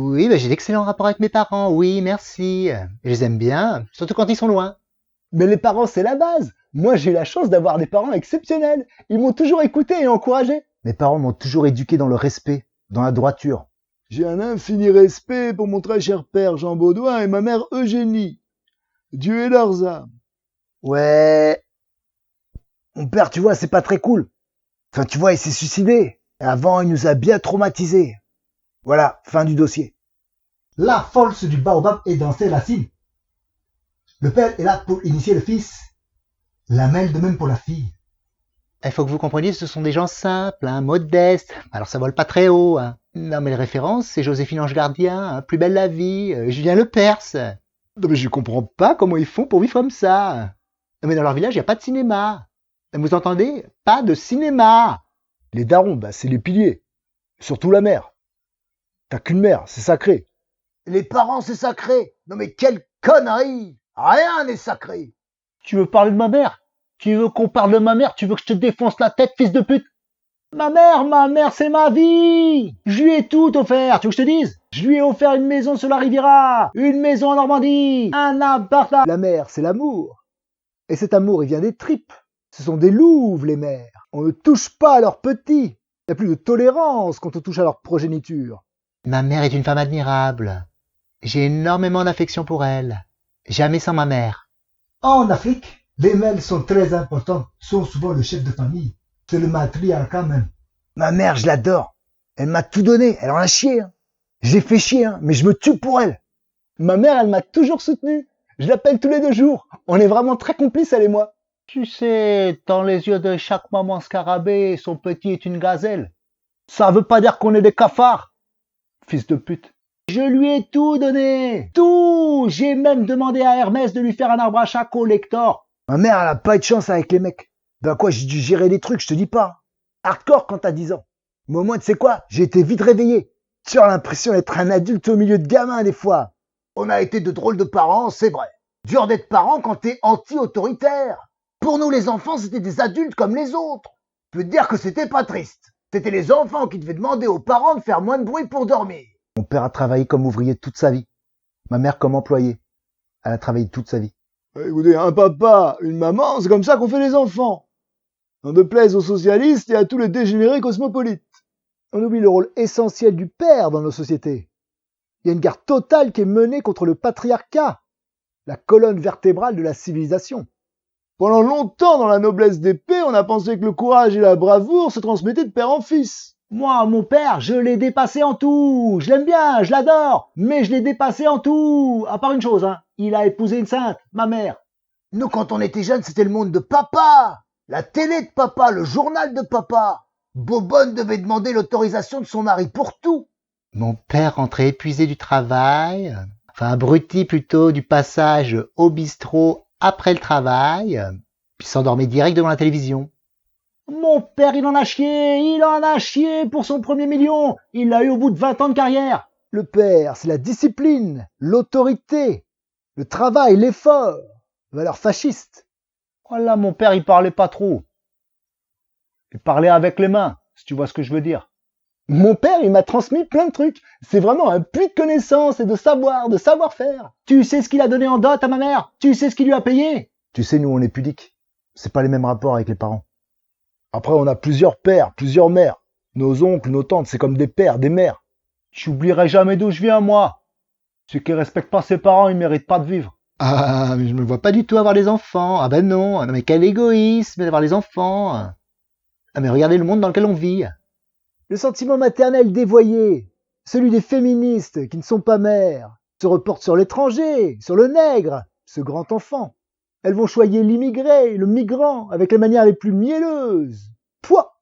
Oui, j'ai d'excellents rapports avec mes parents, oui, merci. Je les aime bien, surtout quand ils sont loin. Mais les parents, c'est la base. Moi, j'ai eu la chance d'avoir des parents exceptionnels. Ils m'ont toujours écouté et encouragé. Mes parents m'ont toujours éduqué dans le respect, dans la droiture. J'ai un infini respect pour mon très cher père Jean Baudouin et ma mère Eugénie. Dieu ait leurs âmes. Ouais, mon père, tu vois, c'est pas très cool. Enfin, tu vois, il s'est suicidé. Et avant, il nous a bien traumatisés. Voilà, fin du dossier. La force du baobab est dans ses racines. Le père est là pour initier le fils. La mère de même pour la fille. Il faut que vous compreniez, ce sont des gens simples, modestes. Alors ça vole pas très haut. Non mais les références, c'est Joséphine Ange Gardien, Plus belle la vie, Julien Lepers. Non mais je comprends pas comment ils font pour vivre comme ça. Non mais dans leur village, il n'y a pas de cinéma. Vous entendez? Pas de cinéma. Les darons, c'est les piliers. Surtout la mère. T'as qu'une mère, c'est sacré. Les parents, c'est sacré. Non mais quelle connerie. Rien n'est sacré. Tu veux parler de ma mère? Tu veux qu'on parle de ma mère? Tu veux que je te défonce la tête, fils de pute? Ma mère, c'est ma vie! Je lui ai tout offert, tu veux que je te dise? Je lui ai offert une maison sur la Riviera, une maison en Normandie, un appartement. La mère, c'est l'amour. Et cet amour, il vient des tripes. Ce sont des louves, les mères. On ne touche pas à leurs petits. Il n'y a plus de tolérance quand on touche à leur progéniture. Ma mère est une femme admirable. J'ai énormément d'affection pour elle. Jamais sans ma mère. En Afrique, les mères sont très importantes, sont souvent le chef de famille. C'est le matriarcat même. Ma mère, je l'adore. Elle m'a tout donné, elle en a chié. Je l'ai fait chier, mais je me tue pour elle. Ma mère, elle m'a toujours soutenu. Je l'appelle tous les 2 jours. On est vraiment très complices, elle et moi. Tu sais, dans les yeux de chaque maman scarabée, son petit est une gazelle. Ça veut pas dire qu'on est des cafards. Fils de pute. Je lui ai tout donné. Tout. J'ai même demandé à Hermès de lui faire un arbre à chat collector. Ma mère, elle a pas eu de chance avec les mecs. Ben quoi, j'ai dû gérer des trucs, je te dis pas. Hardcore quand t'as 10 ans. Mais au moins, tu sais quoi, j'ai été vite réveillé. Tu as l'impression d'être un adulte au milieu de gamins des fois. On a été de drôles de parents, c'est vrai. Dur d'être parent quand t'es anti-autoritaire. Pour nous, les enfants, c'était des adultes comme les autres. Je peux te dire que c'était pas triste. C'était les enfants qui devaient demander aux parents de faire moins de bruit pour dormir. Mon père a travaillé comme ouvrier toute sa vie. Ma mère comme employée. Elle a travaillé toute sa vie. Écoutez, un papa, une maman, c'est comme ça qu'on fait les enfants. On ne plaise aux socialistes et à tous les dégénérés cosmopolites. On oublie le rôle essentiel du père dans nos sociétés. Il y a une guerre totale qui est menée contre le patriarcat, la colonne vertébrale de la civilisation. Pendant longtemps, dans la noblesse d'épée, on a pensé que le courage et la bravoure se transmettaient de père en fils. Moi, mon père, je l'ai dépassé en tout. Je l'aime bien, je l'adore, mais je l'ai dépassé en tout. À part une chose, il a épousé une sainte, ma mère. Nous, quand on était jeunes, c'était le monde de papa. La télé de papa, le journal de papa. Bobonne devait demander l'autorisation de son mari pour tout. Mon père rentrait épuisé du travail, abruti plutôt du passage au bistrot après le travail, puis s'endormait direct devant la télévision. Mon père, il en a chié pour son premier million. Il l'a eu au bout de 20 ans de carrière. Le père, c'est la discipline, l'autorité, le travail, l'effort. Valeurs fascistes. Voilà, mon père, il parlait pas trop. Il parlait avec les mains, si tu vois ce que je veux dire. Mon père, il m'a transmis plein de trucs. C'est vraiment un puits de connaissances et de savoir, de savoir-faire. Tu sais ce qu'il a donné en dot à ma mère? Tu sais ce qu'il lui a payé? Tu sais, nous, on est pudiques. C'est pas les mêmes rapports avec les parents. Après, on a plusieurs pères, plusieurs mères. Nos oncles, nos tantes, c'est comme des pères, des mères. J'oublierai jamais d'où je viens, moi. Ceux qui respectent pas ses parents, ils méritent pas de vivre. Ah, mais je me vois pas du tout avoir des enfants. Ah ben non, non mais quel égoïsme d'avoir des enfants. Ah mais regardez le monde dans lequel on vit. Le sentiment maternel dévoyé, celui des féministes qui ne sont pas mères, se reporte sur l'étranger, sur le nègre, ce grand enfant. Elles vont choyer l'immigré, le migrant, avec les manières les plus mielleuses. Pouah!